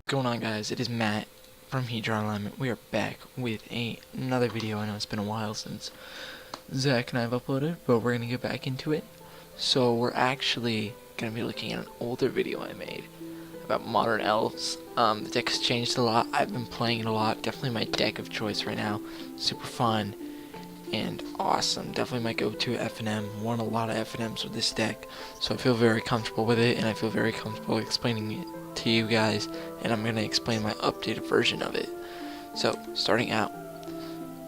Going on, guys? It is Matt from Hedron Alignment. We are back with another video. I know it's been a while since Zach and I have uploaded, but we're gonna get back into it. So we're actually gonna be looking at an older video I made about modern elves. The deck's changed a lot. I've been playing it a lot. Definitely my deck of choice right now. Super fun and awesome. Definitely my go-to FNM. Won a lot of FNMs with this deck, so I feel very comfortable with it, and I feel very comfortable explaining it to you guys, and I'm going to explain my updated version of it. So, starting out,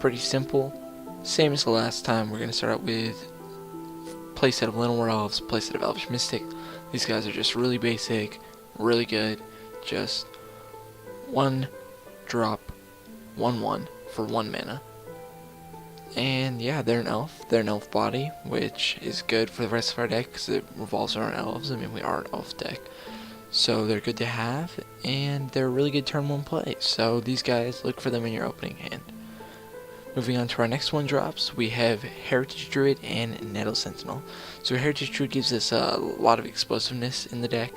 pretty simple, same as the last time. We're going to start out with playset of Llanowar Elves, playset of Elvish Mystic. These guys are just really basic, really good, just 1 drop, 1/1 for 1 mana. And yeah, they're an elf. They're an elf body, which is good for the rest of our deck because it revolves around elves. I mean, we are an elf deck. So they're good to have, and they're really good turn 1 play. So these guys, look for them in your opening hand. Moving on to our next one drops, we have Heritage Druid and Nettle Sentinel. So Heritage Druid gives us a lot of explosiveness in the deck.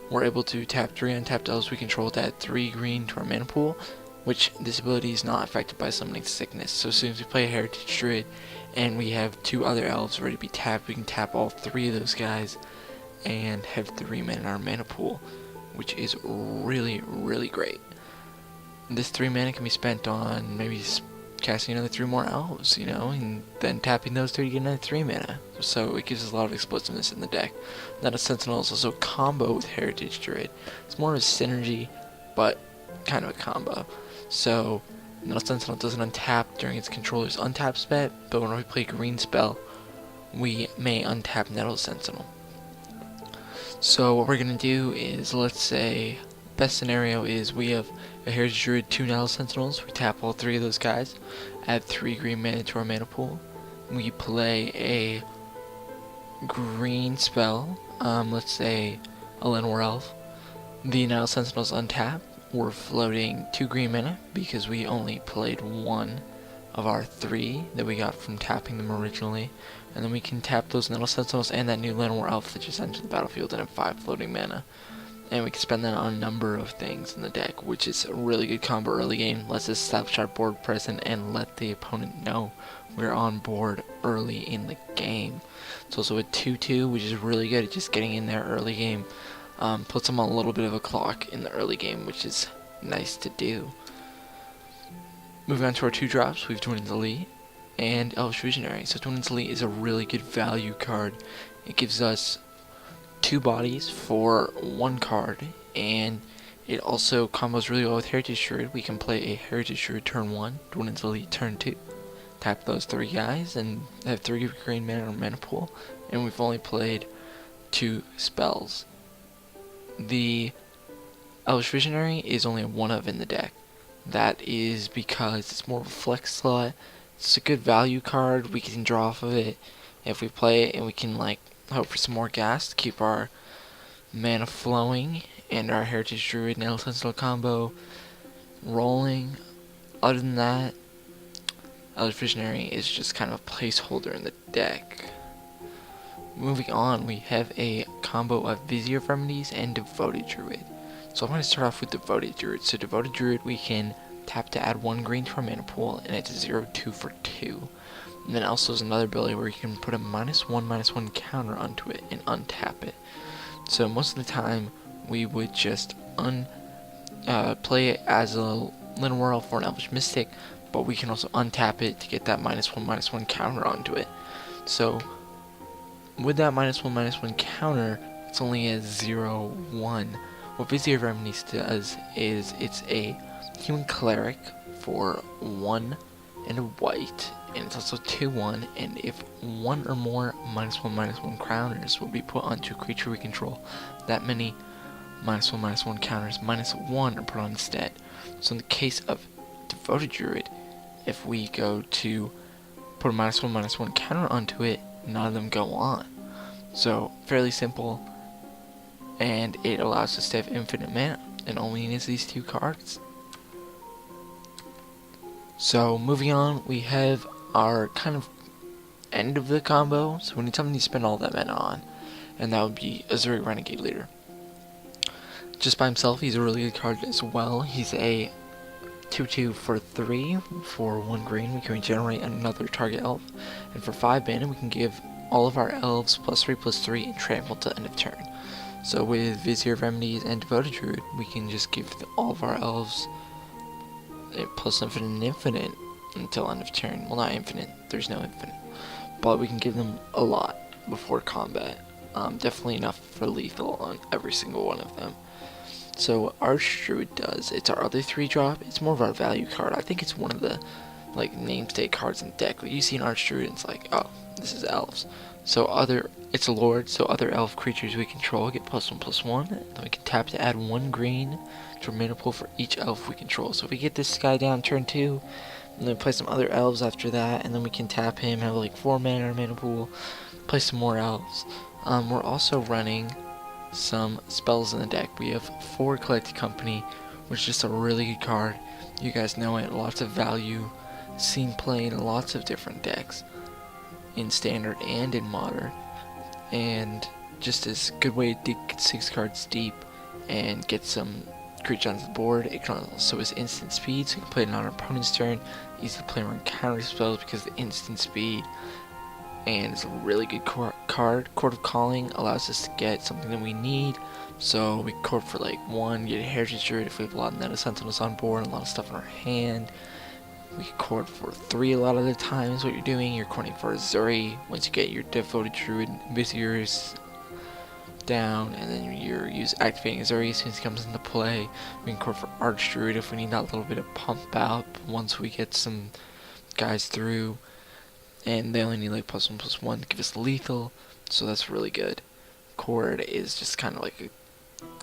We're able to tap 3 untapped elves we control to add 3 green to our mana pool, which this ability is not affected by Summoning Sickness. So as soon as we play a Heritage Druid and we have 2 other elves ready to be tapped, we can tap all 3 of those guys and have 3 mana in our mana pool, which is really, really great. This 3 mana can be spent on maybe casting another 3 more elves, you know, and then tapping those 3 to get another 3 mana. So it gives us a lot of explosiveness in the deck. Now the Sentinel is also a combo with Heritage Druid. It's more of a synergy, but kind of a combo. So Nettle Sentinel doesn't untap during its controller's untap spell, but when we play a green spell, we may untap Nettle Sentinel. So what we're going to do is, let's say, best scenario is we have a Heritage Druid, 2 Nettle Sentinels, we tap all 3 of those guys, add 3 green mana to our mana pool, we play a green spell, let's say a Llanowar Elf, the Nettle Sentinels untap, we're floating 2 green mana because we only played 1 of our 3 that we got from tapping them originally, and then we can tap those Nettle Sentinels and that new Llanowar Elf that just entered the battlefield and have 5 floating mana, and we can spend that on a number of things in the deck, which is a really good combo early game. Lets us establish our board present and let the opponent know we're on board early in the game. It's also a 2/2, which is really good at just getting in there early game. Puts them on a little bit of a clock in the early game, which is nice to do. Moving on to our 2 drops, we have Druid Elite and Elvish Visionary. So Druid Elite is a really good value card. It gives us 2 bodies for 1 card, and it also combos really well with Heritage Druid. We can play a Heritage Druid turn 1, Druid Elite turn 2. Tap those 3 guys and have 3 green mana in our mana pool, and we've only played 2 spells. The Elvish Visionary is only a 1-of in the deck. That is because it's more of a flex slot. It's a good value card. We can draw off of it if we play it, and we can like hope for some more gas to keep our mana flowing and our Heritage Druid Nettle Sentinel combo rolling. Other than that, Elvish Visionary is just kind of a placeholder in the deck. Moving on, we have a combo of Vizier of Remedies and Devoted Druid. So I'm going to start off with Devoted Druid. So Devoted Druid, we can tap to add 1 green to our mana pool, and it's a 0/2 for 2. And then also there's another ability where you can put a -1/-1 counter onto it and untap it. So most of the time we would just play it as a Llanowar Elf or an Elvish Mystic, but we can also untap it to get that -1/-1 counter onto it. So with that -1/-1 counter, it's only a 0/1. What Vizier of Remedies does is it's a human cleric for 1 and a white, and it's also 2/1, and if 1 or more -1/-1 counters will be put onto a creature we control, that many -1/-1 counters -1 are put on instead. So in the case of Devoted Druid, if we go to put a -1/-1 counter onto it, none of them go on. So fairly simple, and it allows us to have infinite mana, and all we need is these 2 cards. So moving on, we have our kind of end of the combo, so we need something to spend all that mana on, and that would be Renegade Leader. just by himself, he's a really good card as well. He's a 2/2 for 3 for 1 green. We can regenerate another target elf, and for 5 mana we can give all of our elves +3/+3 and trample to end of turn. So with Vizier of Remedies and Devoted Druid, we can just give all of our elves a +infinite and infinite until end of turn. Well, not infinite, there's no infinite, but we can give them a lot before combat. Definitely enough for lethal on every single one of them. So Druid does, it's our other 3-drop. It's more of our value card. I think it's one of the like namesake cards in the deck. Like you see an Druid, and it's like, oh, this is elves. So it's a lord, so other elf creatures we control get +1/+1. Then we can tap to add 1 green to our mana pool for each elf we control. So if we get this guy down turn 2, and then play some other elves after that, and then we can tap him, have like 4 mana in our mana pool, play some more elves. We're also running some spells in the deck. We have 4 Eclectic Company, which is just a really good card. You guys know it, lots of value, seen played in lots of different decks, in standard and in modern, and just a good way to dig 6 cards deep and get some creatures onto the board. It can also is instant speed, so you can play it on our opponent's turn. Easy to play around counter spells because of the instant speed. And it's a really good card. Court of Calling allows us to get something that we need. So we court for like 1, get a Heritage Druid if we have a lot of Netta Sentinels on board and a lot of stuff in our hand. We can court for 3 a lot of the times. What you're doing, you're courting for Azuri. Once you get your Devoted Druid Viziers down, and then you use activating Azuri as soon as he comes into play. We can court for Druid if we need that little bit of pump out once we get some guys through. And they only need like +1/+1 to give us lethal, so that's really good. Cord is just kind of like a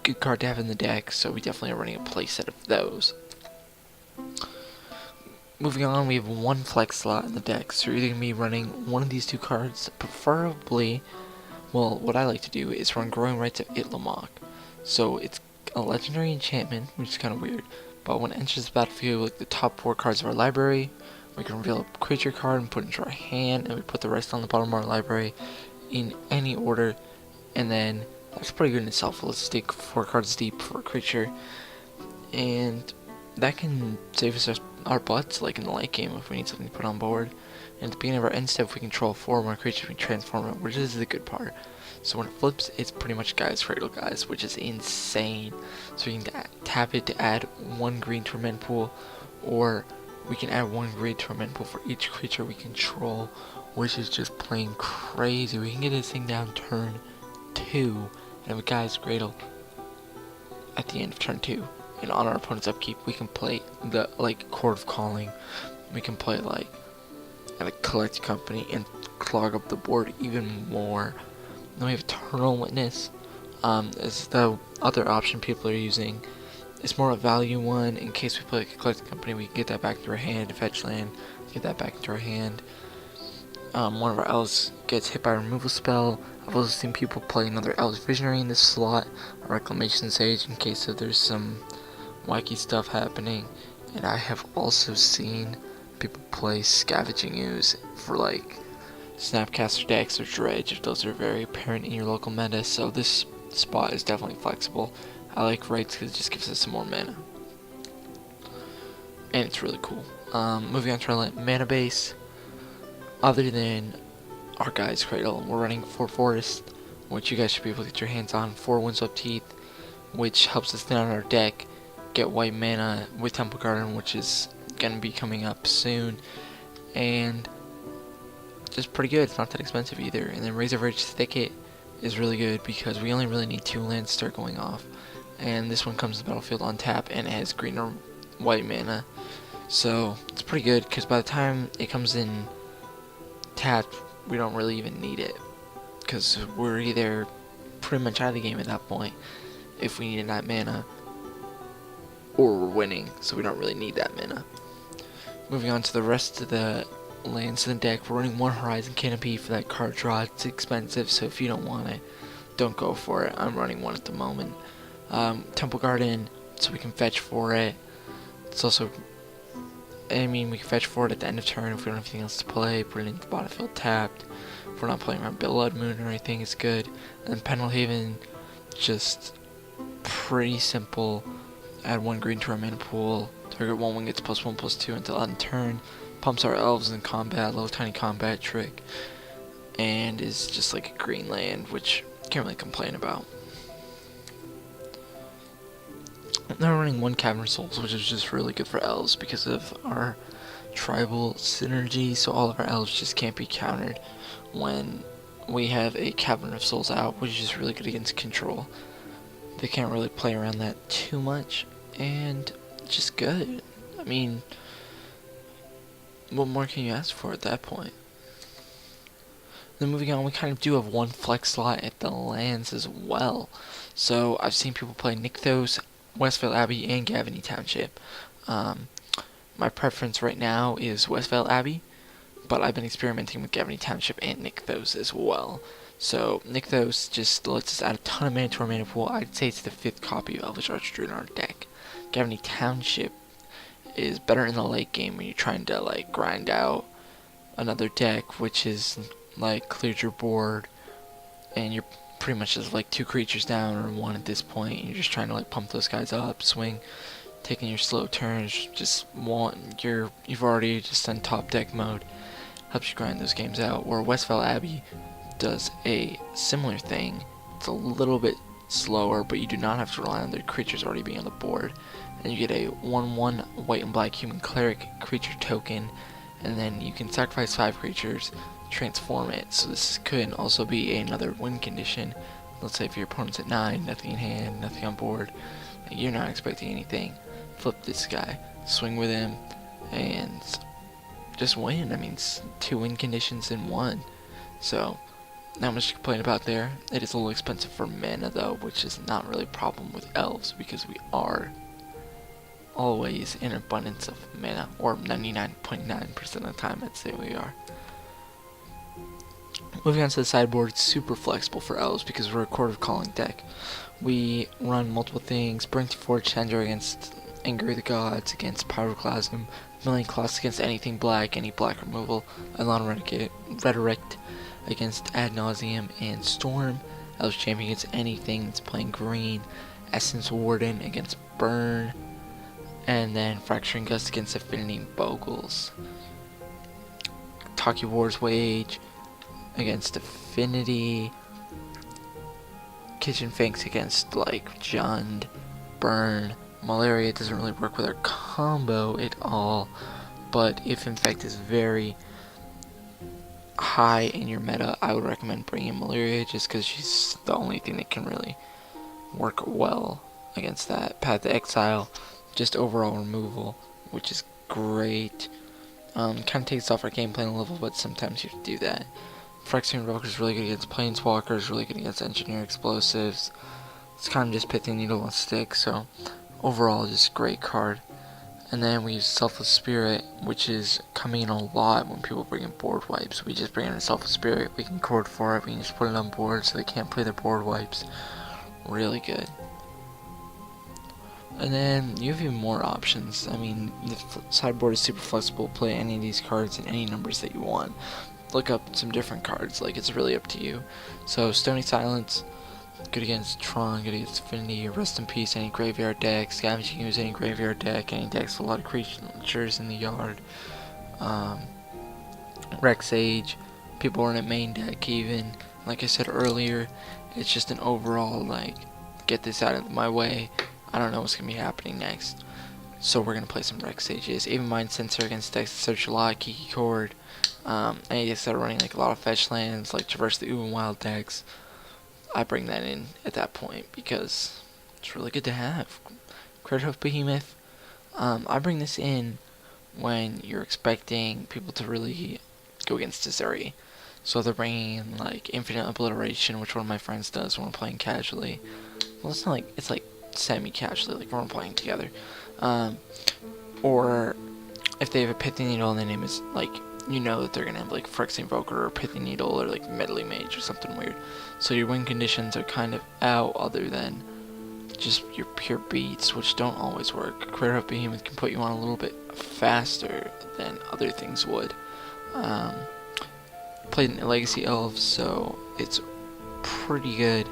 good card to have in the deck, so we definitely are running a playset of those. Moving on, we have 1 flex slot in the deck, so you're either going to be running one of these 2 cards, preferably, well, what I like to do is run Growing Rights of Itlamok. So it's a legendary enchantment, which is kind of weird, but when it enters the battlefield, like the top 4 cards of our library, we can reveal a creature card and put it into our hand, and we put the rest on the bottom of our library in any order, and then that's pretty good in itself. Let's take 4 cards deep for a creature, and that can save us our butts like in the late game if we need something to put on board. And at the beginning of our end step, if we control 4 more creatures, we transform it, which is the good part. So when it flips, it's pretty much Guy's Cradle, guys, which is insane. So you can tap it to add 1 green to our mana pool, or we can add 1 green to our mana pool for each creature we control, which is just plain crazy. We can get this thing down turn 2 and have a Guy's Cradle at the end of turn 2. And on our opponent's upkeep, we can play the Court of Calling. We can play like an Eclectic Company and clog up the board even more. Then we have Eternal Witness. Is the other option people are using. It's more a value one. In case we play like Eclectic Company, we can get that back into our hand, fetch land, get that back into our hand. One of our elves gets hit by a removal spell. I've also seen people play another Elvish Visionary in this slot, a Reclamation Sage, in case if there's some wacky stuff happening. And I have also seen people play Scavenging Ooze for like Snapcaster decks or Dredge, if those are very apparent in your local meta. So this spot is definitely flexible. I like Rights because it just gives us some more mana, and it's really cool. Moving on to our mana base. Other than our Guy's Cradle, we're running 4 Forest, which you guys should be able to get your hands on. 4 Windswept Teeth, which helps us down our deck get white mana with Temple Garden, which is going to be coming up soon, and just pretty good. It's not that expensive either. And then Razor Edge Thicket is really good because we only really need 2 lands to start going off, and this one comes to the battlefield on tap and it has green or white mana, so it's pretty good because by the time it comes in tapped, we don't really even need it because we're either pretty much out of the game at that point if we needed that mana, or we're winning, so we don't really need that mana. Moving on to the rest of the lands in the deck, we're running 1 Horizon Canopy for that card draw. It's expensive, so if you don't want it, don't go for it. I'm running 1 at the moment. Temple Garden, so we can fetch for it. It's also, I mean, we can fetch for it at the end of turn if we don't have anything else to play. Put it into the battlefield tapped. If we're not playing around Blood Moon or anything, it's good. And then Pendelhaven, just pretty simple. Add 1 green to our mana pool. Target 1 gets +1/+2 until end turn. Pumps our elves in combat, little tiny combat trick. And is just like a green land, which can't really complain about. They're running 1 Cavern Souls, which is just really good for elves because of our tribal synergy, so all of our elves just can't be countered when we have a Cavern of Souls out, which is really good against control. They can't really play around that too much, and just good. I mean, what more can you ask for at that point? Then moving on, we kind of do have 1 flex slot at the lands as well. So I've seen people play Nykthos, Westvale Abbey, and Gavany Township. My preference right now is Westvale Abbey, but I've been experimenting with Gavany Township and Nykthos as well. So Nykthos just lets us add a ton of mana to our mana pool. I'd say it's the 5th copy of Elvish Archdruid in our deck. Gavany Township is better in the late game when you're trying to like grind out another deck, which is like cleared your board and you're pretty much just like 2 creatures down or 1 at this point, and you're just trying to like pump those guys up, swing, taking your slow turns, just you've already just done top deck mode, helps you grind those games out. Where Westvale Abbey does a similar thing. It's a little bit slower, but you do not have to rely on the creatures already being on the board, and you get a 1/1 white and black human cleric creature token, and then you can sacrifice 5 creatures, transform it. So this could also be another win condition. Let's say if your opponent's at 9, nothing in hand, nothing on board, you're not expecting anything, flip this guy, swing with him, and just win. I mean, it's 2 win conditions in 1. So not much to complain about there. It is a little expensive for mana though, which is not really a problem with elves because we are always in abundance of mana, or 99.9% of the time I'd say we are. Moving on to the sideboard, it's super flexible for elves because we're a Court of Calling deck. We run multiple things: Bring to Forge Tender against Anger of the Gods, against Pyroclasm, Million Claws against anything black, any black removal, Elan Redirect against Ad Nauseam and Storm, Elves Champion against anything that's playing green, Essence Warden against Burn, and then Fracturing Gust against Affinity Bogles. Taki War's Wage against Affinity, Kitchen Finks against like Jund, Burn. Malaria doesn't really work with our combo at all, but if Infect is very high in your meta, I would recommend bringing Malaria just because she's the only thing that can really work well against that. Path to Exile, just overall removal, which is great. Kind of takes off our game plan a little, but sometimes you have to do that. Phyrexian Invoker is really good against Planeswalkers, really good against Engineer Explosives. It's kind of just Pithing Needle and Stick, so overall just a great card. And then we use Selfless Spirit, which is coming in a lot when people bring in board wipes. We just bring in a Selfless Spirit, we can cord for it, we can just put it on board so they can't play their board wipes. Really good. And then you have even more options. I mean, the sideboard is super flexible. Play any of these cards in any numbers that you want. Look up some different cards, like it's really up to you. So Stony Silence, good against Tron, good against Affinity, Rest in Peace, any graveyard deck. Scavenge, you can use any graveyard deck, any decks with a lot of creatures in the yard. Rex Age, people run a main deck even. Like I said earlier, it's just an overall, like, get this out of my way. I don't know what's going to be happening next. So we're going to play some Rex Ages. Even Mind Sensor against decks that search a lot, Kiki Cord. Any decks that are running like a lot of fetch lands, like Traverse the Uber Wild decks, I bring that in at that point because it's really good to have. Credit of Behemoth, I bring this in when you're expecting people to really go against Desiri. So they're bringing in like Infinite Obliteration, which one of my friends does when we're playing casually. Well, it's not like, it's like semi-casually, like when we're playing together. Or if they have a Pithing Needle and their name is like, you know that they're gonna have like Phyrexian Invoker or Pithing Needle or like Meddling Mage or something weird. So your win conditions are kind of out other than just your pure beats, which don't always work. Credit of Behemoth can put you on a little bit faster than other things would. Played in Legacy Elves, so it's pretty good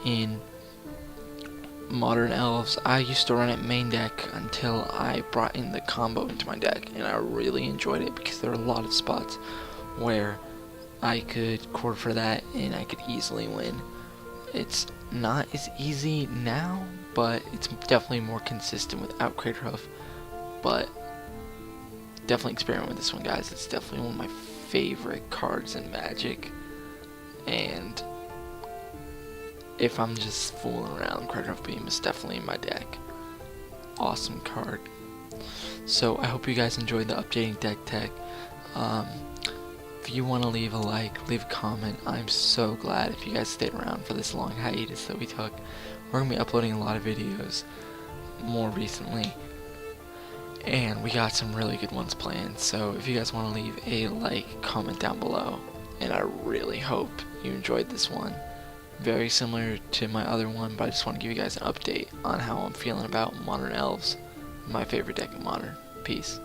in Modern Elves, I used to run it main deck until I brought in the combo into my deck, and I really enjoyed it because there were a lot of spots where I could cord for that and I could easily win. It's not as easy now, but it's definitely more consistent without Crater Hoof. But definitely experiment with this one, guys. It's definitely one of my favorite cards in Magic, and if I'm just fooling around, Crater Hoof Beam is definitely in my deck. Awesome card. So I hope you guys enjoyed the updating deck tech. If you want to leave a like, leave a comment. I'm so glad if you guys stayed around for this long hiatus that we took. We're going to be uploading a lot of videos more recently, and we got some really good ones planned. So if you guys want to leave a like, comment down below, and I really hope you enjoyed this one. Very similar to my other one, but I just want to give you guys an update on how I'm feeling about Modern Elves, my favorite deck of Modern. Peace.